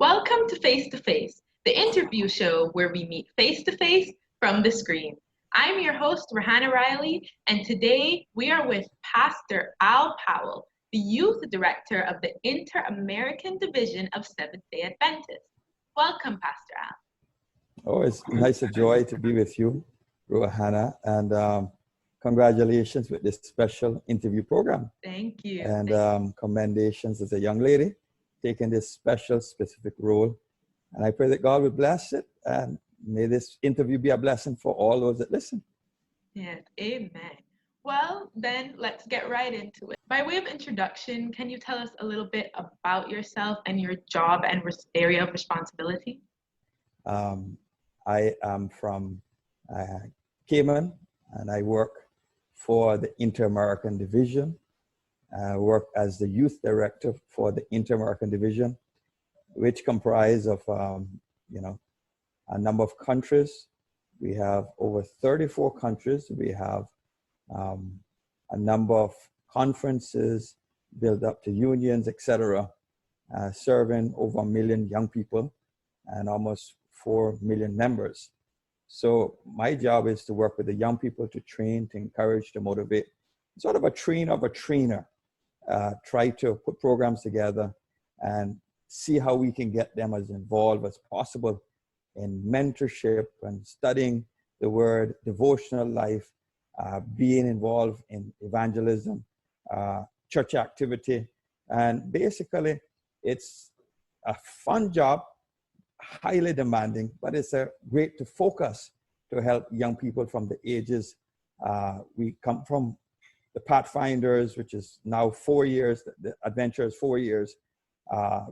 Welcome to Face to Face, the interview show where we meet face to face from the screen. I'm your host, Rahana Riley, and today we are with Pastor Al Powell, the Youth Director of the Inter-American Division of Seventh-day Adventists. Welcome, Pastor Al. Oh, it's nice, a joy to be with you, Rahana, and congratulations with this special interview program. Thank you. And commendations as a young lady taking this special, specific role. And I pray that God will bless it, and may this interview be a blessing for all those that listen. Yes, amen. Well, then let's get right into it. By way of introduction, can you tell us a little bit about yourself and your job and area of responsibility? I am from Cayman, and I work for the Inter-American Division. I work as the Youth Director for the Inter-American Division, which comprise of, a number of countries. We have over 34 countries. We have a number of conferences built up to unions, etc., serving over 1 million young people and almost 4 million members. So my job is to work with the young people to train, to encourage, to motivate, sort of a trainer of a trainer. Try to put programs together and see how we can get them as involved as possible in mentorship and studying the word, devotional life, being involved in evangelism, church activity. And basically, it's a fun job, highly demanding, but it's great to focus to help young people from the ages. We come from the Pathfinders, which is now 4 years, the Adventure is 4 years,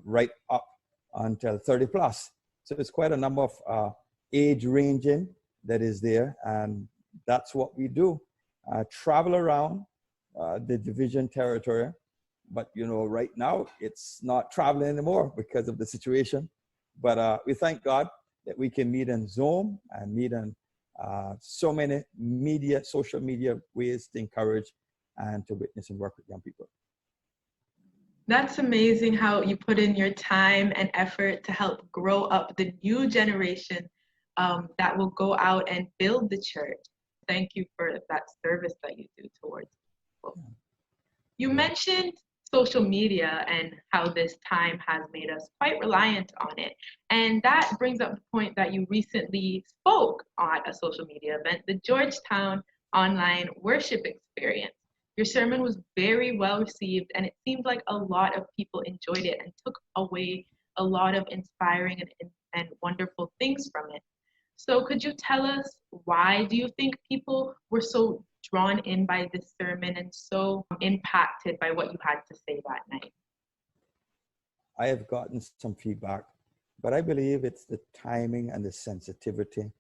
right up until 30 plus. So it's quite a number of age ranging that is there, and that's what we do. Travel around the division territory, but right now it's not traveling anymore because of the situation. But we thank God that we can meet in Zoom and meet in so many social media ways to encourage and to witness and work with young people. That's amazing how you put in your time and effort to help grow up the new generation that will go out and build the church. Thank you for that service that you do towards people. You mentioned social media and how this time has made us quite reliant on it. And that brings up the point that you recently spoke at a social media event, the Georgetown Online Worship Experience. Your sermon was very well received, and it seemed like a lot of people enjoyed it and took away a lot of inspiring and wonderful things from it. So could you tell us, why do you think people were so drawn in by this sermon and so impacted by what you had to say that night? I have gotten some feedback, but I believe it's the timing and the sensitivity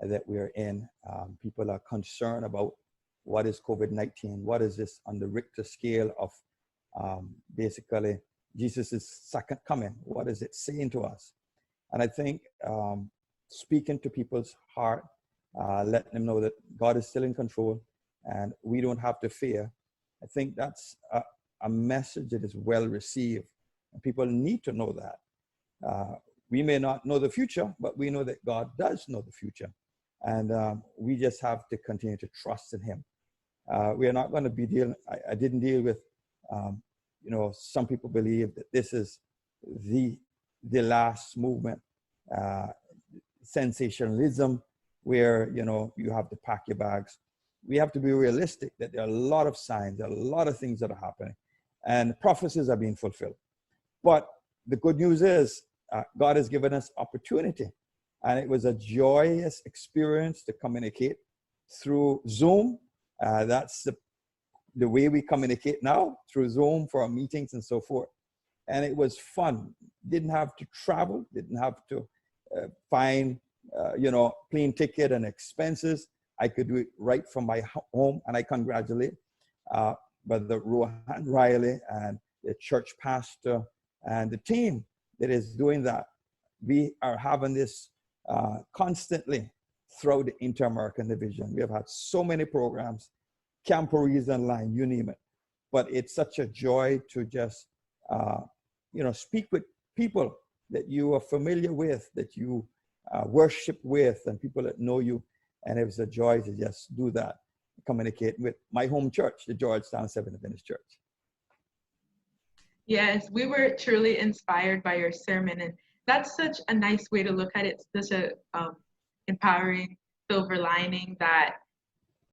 that we're in. People are concerned about what is COVID-19, what is this on the Richter scale of basically Jesus' second coming, what is it saying to us? And I think speaking to people's heart, letting them know that God is still in control and we don't have to fear. I think that's a message that is well received. And people need to know that. We may not know the future, but we know that God does know the future. And we just have to continue to trust in him. We are not going to be dealing, I didn't deal with, some people believe that this is the last movement, sensationalism, where, you have to pack your bags. We have to be realistic that there are a lot of signs, there are a lot of things that are happening, and prophecies are being fulfilled. But the good news is God has given us opportunity, and it was a joyous experience to communicate through Zoom. That's the way we communicate now, through Zoom for our meetings and so forth. And it was fun. Didn't have to travel, didn't have to find, plane ticket and expenses. I could do it right from my home, and I congratulate Brother Rohan Riley and the church pastor and the team that is doing that. We are having this constantly throughout the Inter-American Division. We have had so many programs, camporees online, you name it. But it's such a joy to just, speak with people that you are familiar with, that you worship with, and people that know you. And it was a joy to just do that, communicate with my home church, the Georgetown Seventh Adventist Church. Yes, we were truly inspired by your sermon, and that's such a nice way to look at it. Such a empowering silver lining that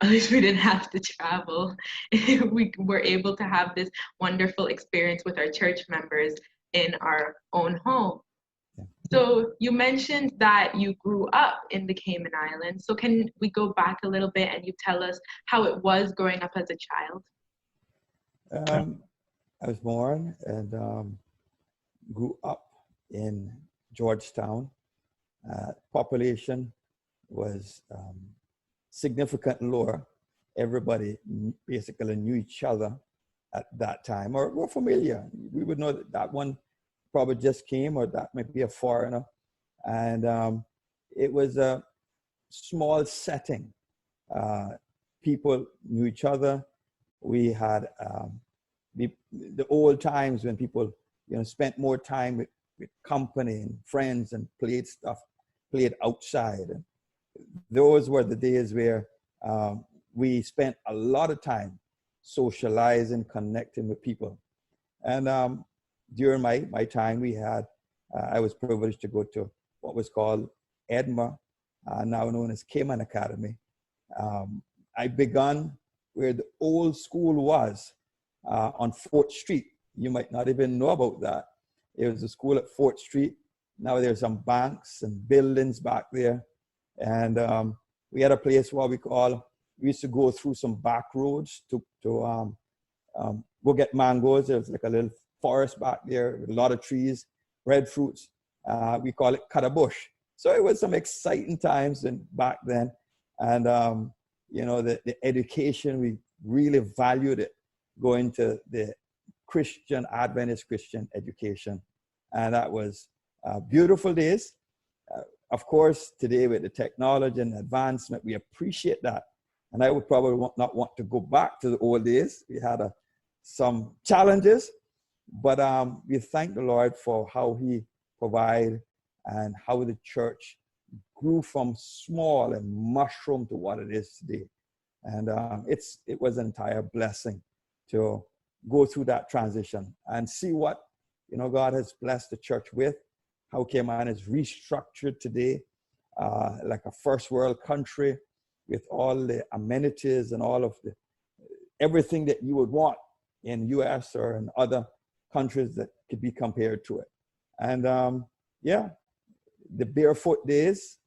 at least we didn't have to travel. We were able to have this wonderful experience with our church members in our own home. Yeah. So you mentioned that you grew up in the Cayman Islands. So can we go back a little bit and you tell us how it was growing up as a child? I was born and grew up in Georgetown. Population was significantly lower. Everybody basically knew each other at that time, or were familiar. We would know that that one probably just came, or that might be a foreigner. And it was a small setting. People knew each other. We had the old times when people, spent more time with company and friends and played outside. And those were the days where we spent a lot of time socializing, connecting with people. And during my time, I was privileged to go to what was called EDMA, now known as Cayman Academy. I began where the old school was on 4th Street. You might not even know about that. It was a school at 4th Street. Now there's some banks and buildings back there. And we had a place where we used to go through some back roads to go get mangoes. There was like a little forest back there with a lot of trees, breadfruits. We call it cut a bush. So it was some exciting times back then. And, the education, we really valued it, going to the Adventist Christian education. And that was beautiful days. Of course, today with the technology and advancement, we appreciate that. And I would probably not want to go back to the old days. We had some challenges, but we thank the Lord for how he provided and how the church grew from small and mushroomed to what it is today. And it was an entire blessing to go through that transition and see what God has blessed the church with, how Cayman is restructured today, like a first world country with all the amenities and all of everything that you would want in US or in other countries that could be compared to it. And the barefoot days,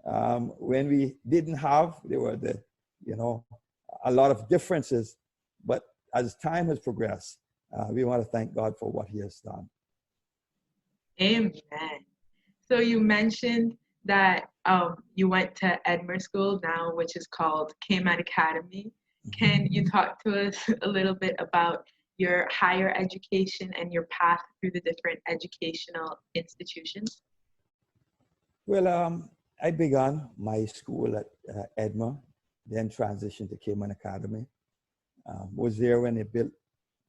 when we didn't have, there were a lot of differences, but as time has progressed, we want to thank God for what he has done. Amen. So you mentioned that you went to Edmer School now, which is called Cayman Academy. Can you talk to us a little bit about your higher education and your path through the different educational institutions? Well, I began my school at Edmer, then transitioned to Cayman Academy. Was there when they built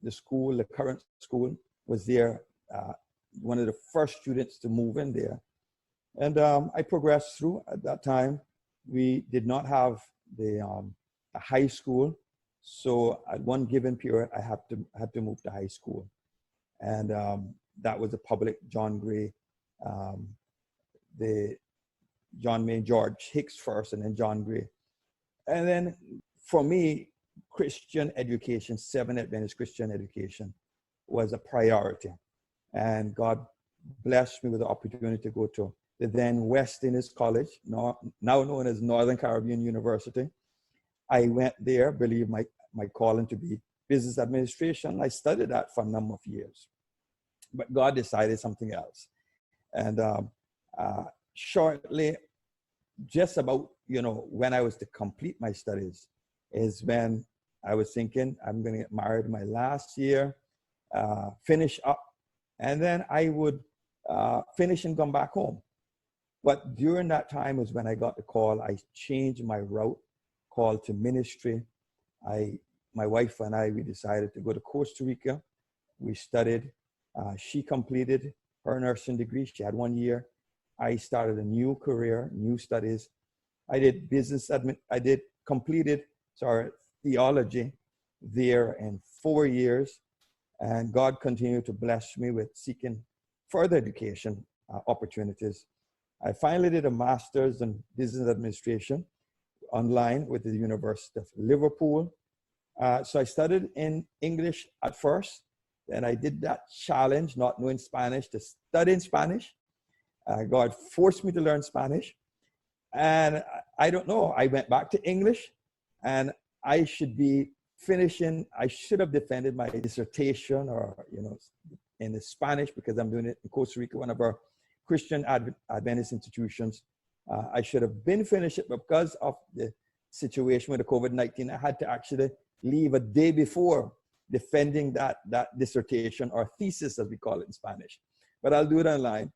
the school, the current school, was there one of the first students to move in there. And I progressed through. At that time, we did not have a high school. So at one given period, I had to move to high school. And that was a public John Gray, the John May George Hicks first, and then John Gray. And then for me, Christian education, Seventh Adventist Christian education was a priority. And God blessed me with the opportunity to go to the then West Indies College, now known as Northern Caribbean University. I went there, believe my calling to be business administration. I studied that for a number of years. But God decided something else. And shortly, just about, when I was to complete my studies is when I was thinking I'm going to get married my last year, finish up, and then I would finish and come back home. But during that time was when I got the call. I changed my route, called to ministry. My wife and I, we decided to go to Costa Rica. We studied. She completed her nursing degree. She had 1 year. I started a new career, new studies. I did completed theology there in 4 years. And God continued to bless me with seeking further education opportunities. I finally did a master's in business administration online with the University of Liverpool. So I studied in English at first. Then I did that challenge, not knowing Spanish, to study in Spanish. God forced me to learn Spanish. And I don't know, I went back to English, and I should have defended my dissertation or, in the Spanish, because I'm doing it in Costa Rica, one of our Christian Adventist institutions. I should have been finished it, but because of the situation with the COVID-19, I had to actually leave a day before defending that dissertation, or thesis as we call it in Spanish. But I'll do it online.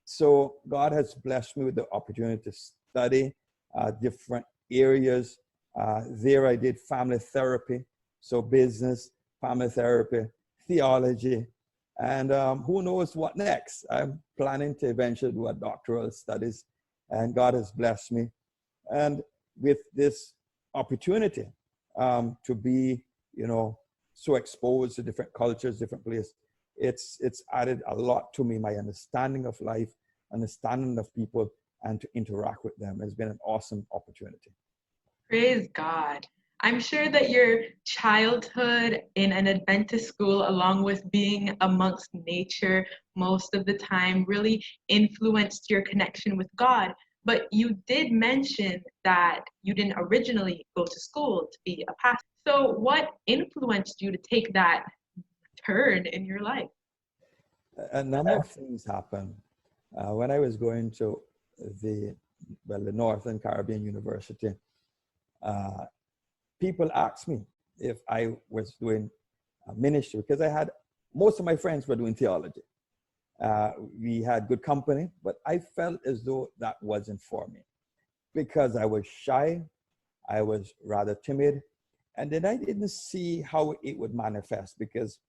So God has blessed me with the opportunity to study different areas. There I did family therapy, so business, family therapy, theology, and who knows what next. I'm planning to eventually do a doctoral studies, and God has blessed me. And with this opportunity to be, so exposed to different cultures, different places, it's added a lot to me, my understanding of life, understanding of people, and to interact with them. It's been an awesome opportunity. Praise God. I'm sure that your childhood in an Adventist school, along with being amongst nature most of the time, really influenced your connection with God. But you did mention that you didn't originally go to school to be a pastor. So what influenced you to take that turn in your life? A number of things happened. When I was going to the Northern Caribbean University, people asked me if I was doing ministry, because most of my friends were doing theology. We had good company, but I felt as though that wasn't for me, because I was shy, I was rather timid, and then I didn't see how it would manifest, because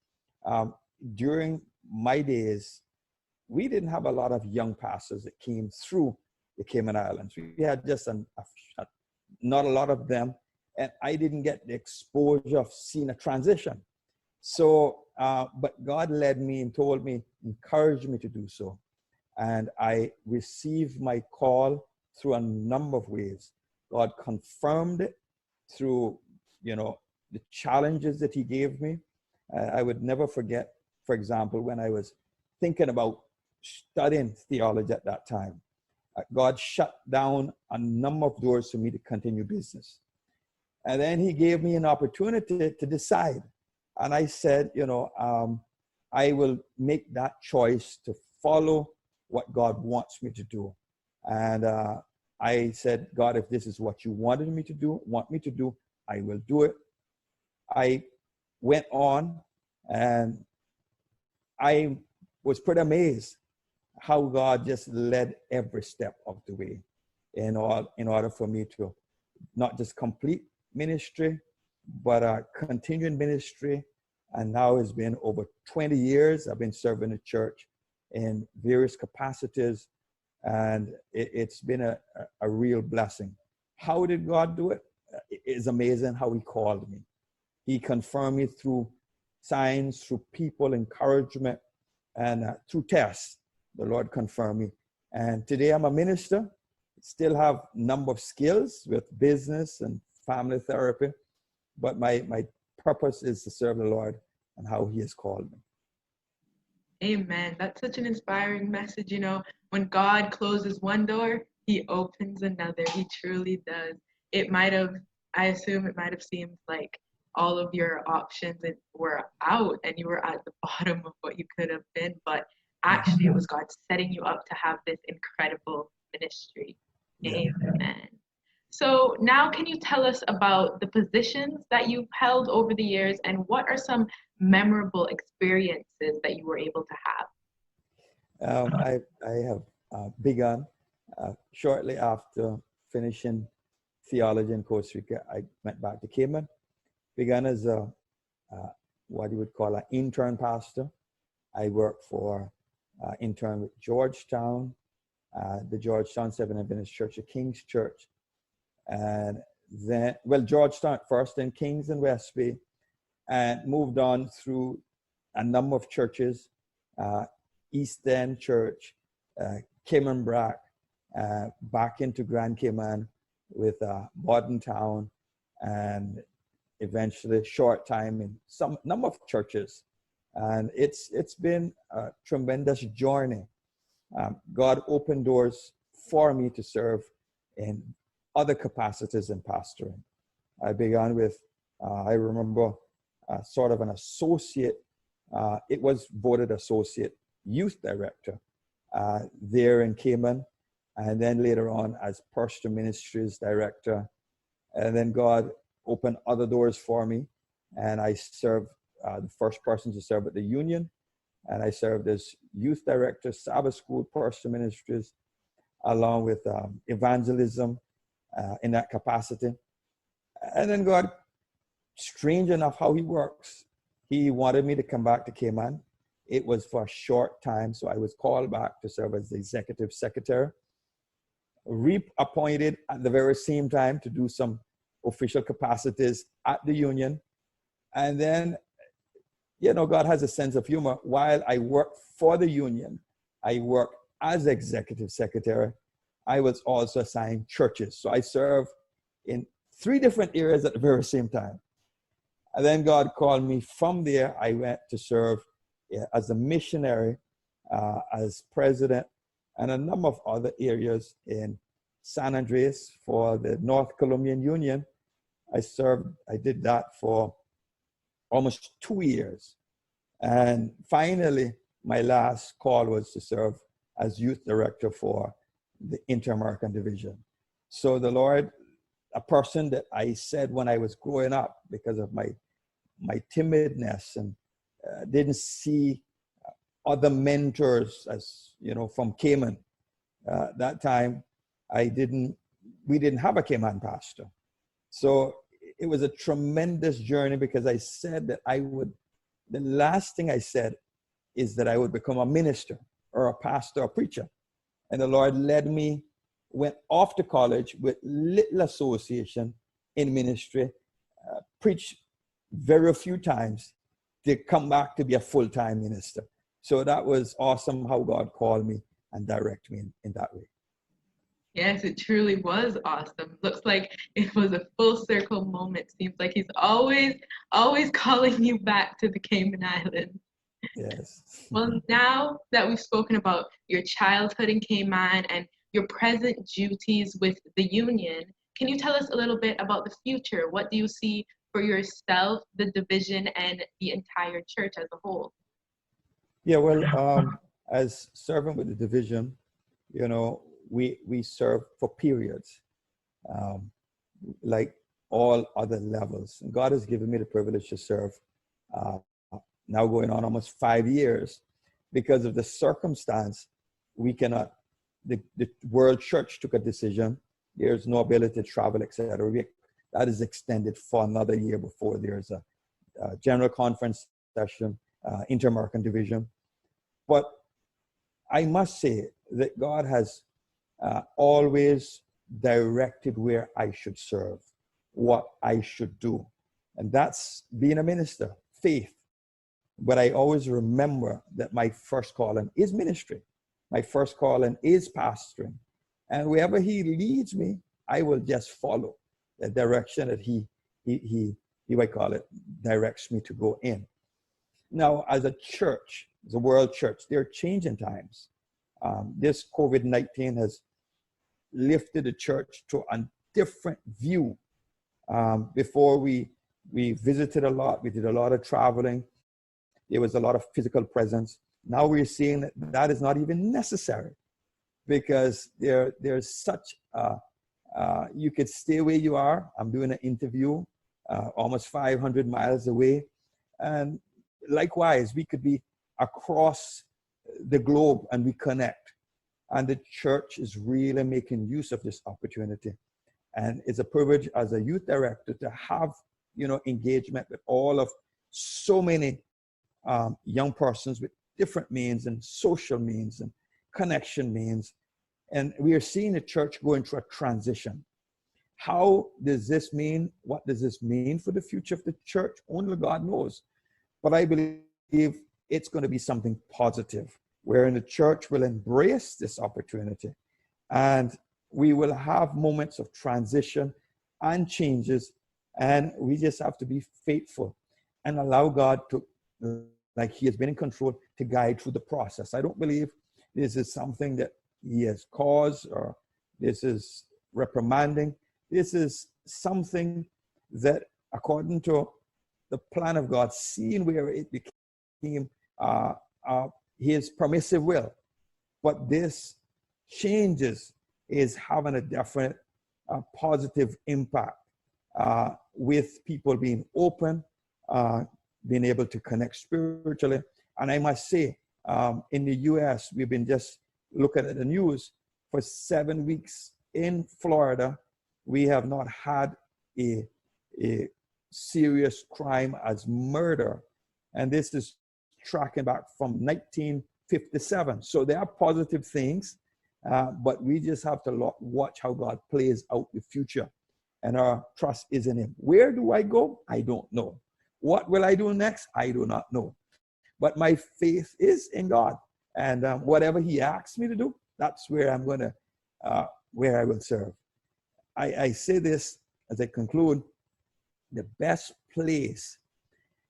during my days, we didn't have a lot of young pastors that came through the Cayman Islands. We had just not a lot of them, and I didn't get the exposure of seeing a transition. So, but God led me and told me, encouraged me to do so. And I received my call through a number of ways. God confirmed it through, the challenges that he gave me. I would never forget, for example, when I was thinking about studying theology at that time, God shut down a number of doors for me to continue business. And then he gave me an opportunity to decide. And I said, I will make that choice to follow what God wants me to do. And I said, God, if this is what you want me to do, I will do it. I went on, and I was pretty amazed how God just led every step of the way in order for me to not just complete ministry, but continue in ministry. And now it's been over 20 years. I've been serving the church in various capacities, and it's been a real blessing. How did God do it? It's amazing how he called me. He confirmed me through signs, through people, encouragement, and through tests. The Lord confirmed me. And today I'm a minister, still have a number of skills with business and family therapy, but my purpose is to serve the Lord and how he has called me. Amen. That's such an inspiring message. When God closes one door, he opens another. He truly does. I assume it might have seemed like all of your options were out and you were at the bottom of what you could have been, but actually it was God setting you up to have this incredible ministry. Yeah. Amen. So now can you tell us about the positions that you've held over the years, and what are some memorable experiences that you were able to have? I have begun shortly after finishing theology in Costa Rica. I went back to Cayman, began as what you would call an intern pastor. I worked for interned with Georgetown, the Georgetown Seventh Adventist Church, the King's Church. And then, well, Georgetown first, then King's and Westby, and moved on through a number of churches, East End Church, Cayman Brack, back into Grand Cayman with Bordentown, and eventually short time in some number of churches. And it's been a tremendous journey. God opened doors for me to serve in other capacities in pastoring. I began with, I remember, sort of an associate, it was voted associate youth director there in Cayman, and then later on as Pastor Ministries director. And then God opened other doors for me, and I served the first person to serve at the Union, and I served as youth director, Sabbath School, Pastor Ministries, along with evangelism in that capacity. And then God, strange enough how he works, he wanted me to come back to Cayman. It was for a short time, so I was called back to serve as the executive secretary, reappointed at the very same time to do some official capacities at the Union. And then, you know, God has a sense of humor. While I worked for the Union, I worked as executive secretary, I was also assigned churches. So I served in 3 different areas at the very same time. And then God called me. From there, I went to serve as a missionary, as president, and a number of other areas in San Andreas for the North Colombian Union. I did that for almost 2 years. And finally, my last call was to serve as youth director for the Inter-American Division. So the Lord, a person that I said when I was growing up, because of my timidness and didn't see other mentors, as you know, from Cayman. That time, we didn't have a Cayman pastor. So it was a tremendous journey, because I said that the last thing I said is that I would become a minister or a pastor or preacher. And the Lord led me, went off to college with little association in ministry, preached very few times, to come back to be a full-time minister. So that was awesome how God called me and directed me in that way. Yes, it truly was awesome. Looks like it was a full circle moment. Seems like he's always calling you back to the Cayman Islands. Yes. Well, now that we've spoken about your childhood in Cayman and your present duties with the Union, can you tell us a little bit about the future? What do you see for yourself, the division, and the entire church as a whole? Yeah, well, as serving with the division, you know, we serve for periods, like all other levels. And God has given me the privilege to serve now going on almost 5 years. Because of the circumstance, we cannot, the World Church took a decision. There's no ability to travel, etc. That is extended for another year before there's a general conference session, Inter-American Division. But I must say that God has always directed where I should serve, what I should do. And that's being a minister, faith. But I always remember that my first calling is ministry. My first calling is pastoring. And wherever he leads me, I will just follow the direction that he might call it, directs me to go in. Now, as a church, as a world church, there are changing times. This COVID-19 has lifted the church to a different view. Before we visited a lot, we did a lot of traveling. There was a lot of physical presence. Now we're seeing that that is not even necessary, because there's such you could stay where you are. I'm doing an interview almost 500 miles away. And likewise, we could be across the globe and we connect. And the church is really making use of this opportunity. And it's a privilege as a youth director to have, you know, engagement with all of so many young persons with different means and social means and connection means. And we are seeing the church going through a transition. How does this mean? What does this mean for the future of the church? Only God knows. But I believe it's going to be something positive, wherein the church will embrace this opportunity. And we will have moments of transition and changes. And we just have to be faithful and allow God to, like he has been in control, to guide through the process. I don't believe this is something that he has caused or this is reprimanding. This is something that, according to the plan of God, seeing where it became his permissive will. But this changes is having a definite positive impact with people being open, being able to connect spiritually. And I must say, in the US, we've been just looking at the news for 7 weeks in Florida. We have not had a serious crime as murder. And this is tracking back from 1957. So there are positive things, but we just have to watch how God plays out the future. And our trust is in him. Where do I go? I don't know. What will I do next? I do not know. But my faith is in God. And whatever he asks me to do, that's where I'm going to, where I will serve. I say this as I conclude, the best place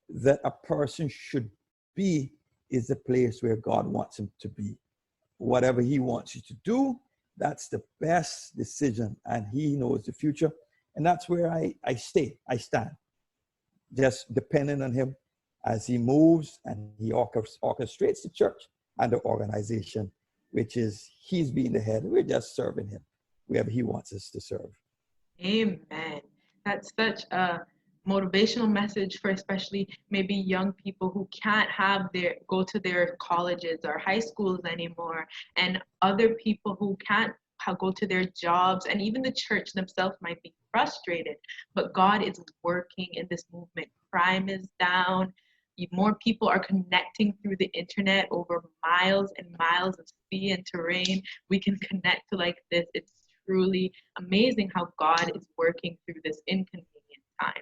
that a person should be is the place where God wants him to be. Whatever he wants you to do, that's the best decision, and he knows the future. And that's where I stand, just depending on him as he moves and he orchestrates the church and the organization, which is he's being the head. We're just serving him wherever he wants us to serve. Amen. That's such a motivational message for especially maybe young people who can't go to their colleges or high schools anymore, and other people who can't go to their jobs, and even the church themselves might be frustrated. But God is working in this movement. Crime is down. More people are connecting through the internet over miles and miles of sea and terrain. We can connect to like this. It's truly amazing how God is working through this inconvenient time.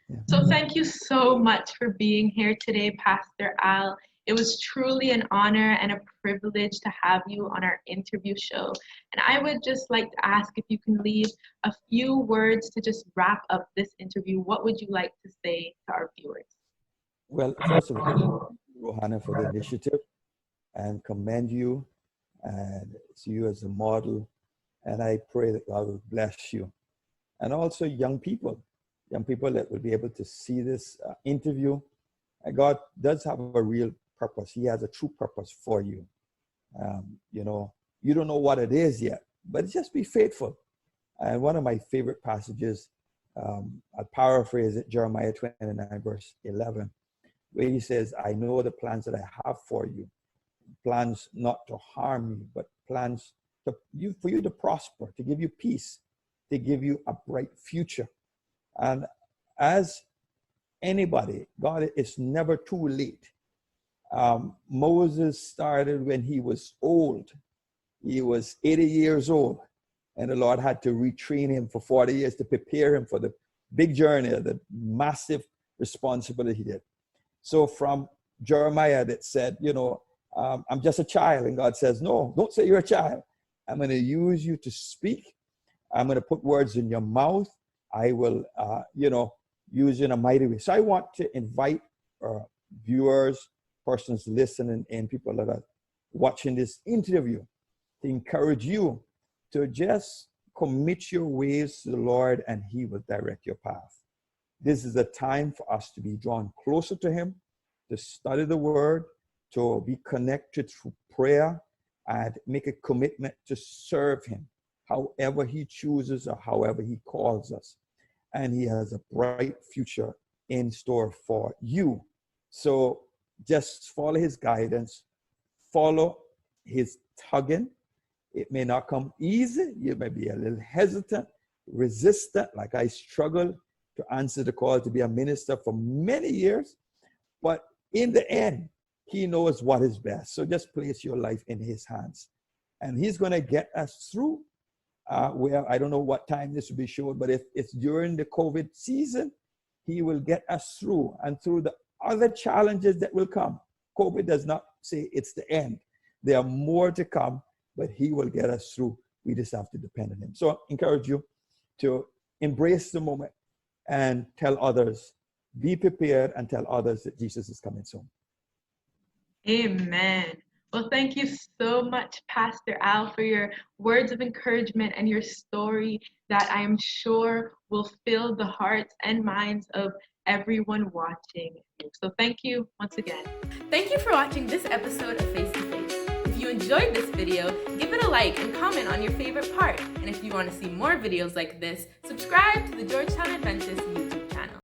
Yeah. So thank you so much for being here today, Pastor Al. It was truly an honor and a privilege to have you on our interview show. And I would just like to ask if you can leave a few words to just wrap up this interview. What would you like to say to our viewers? Well, first of all, Rohanna, for the initiative, and commend you and see you as a model. And I pray that God will bless you. And also young people that will be able to see this interview. And God does have a real purpose. He has a true purpose for you. You don't know what it is yet, but just be faithful. And one of my favorite passages, I'll paraphrase it, Jeremiah 29, verse 11, where he says, I know the plans that I have for you, plans not to harm you, but plans for you to prosper, to give you peace, to give you a bright future. And as anybody, God, it's never too late. Moses started when he was old. He was 80 years old, and the Lord had to retrain him for 40 years to prepare him for the big journey, the massive responsibility he did. So from Jeremiah that said, I'm just a child. And God says, no, don't say you're a child. I'm going to use you to speak. I'm going to put words in your mouth. I will, use you in a mighty way. So I want to invite viewers, persons listening, and people that are watching this interview to encourage you to just commit your ways to the Lord, and he will direct your path. This is a time for us to be drawn closer to him, to study the word, to be connected through prayer, and make a commitment to serve him however he chooses or however he calls us. And he has a bright future in store for you. So just follow his guidance, follow his tugging. It may not come easy. You may be a little hesitant, resistant, like I struggled to answer the call to be a minister for many years. But in the end, He knows what is best. So just place your life in his hands. And he's going to get us through. Where I don't know what time this will be showed, but if it's during the COVID season, he will get us through and through the other challenges that will come. COVID does not say it's the end. There are more to come, but he will get us through. We just have to depend on him. So I encourage you to embrace the moment and tell others, be prepared and tell others that Jesus is coming soon. Amen. Well, thank you so much, Pastor Al, for your words of encouragement and your story that I am sure will fill the hearts and minds of everyone watching. So thank you once again. Thank you for watching this episode of Face to Face. If you enjoyed this video, give it a like and comment on your favorite part. And if you want to see more videos like this, subscribe to the Georgetown Adventist YouTube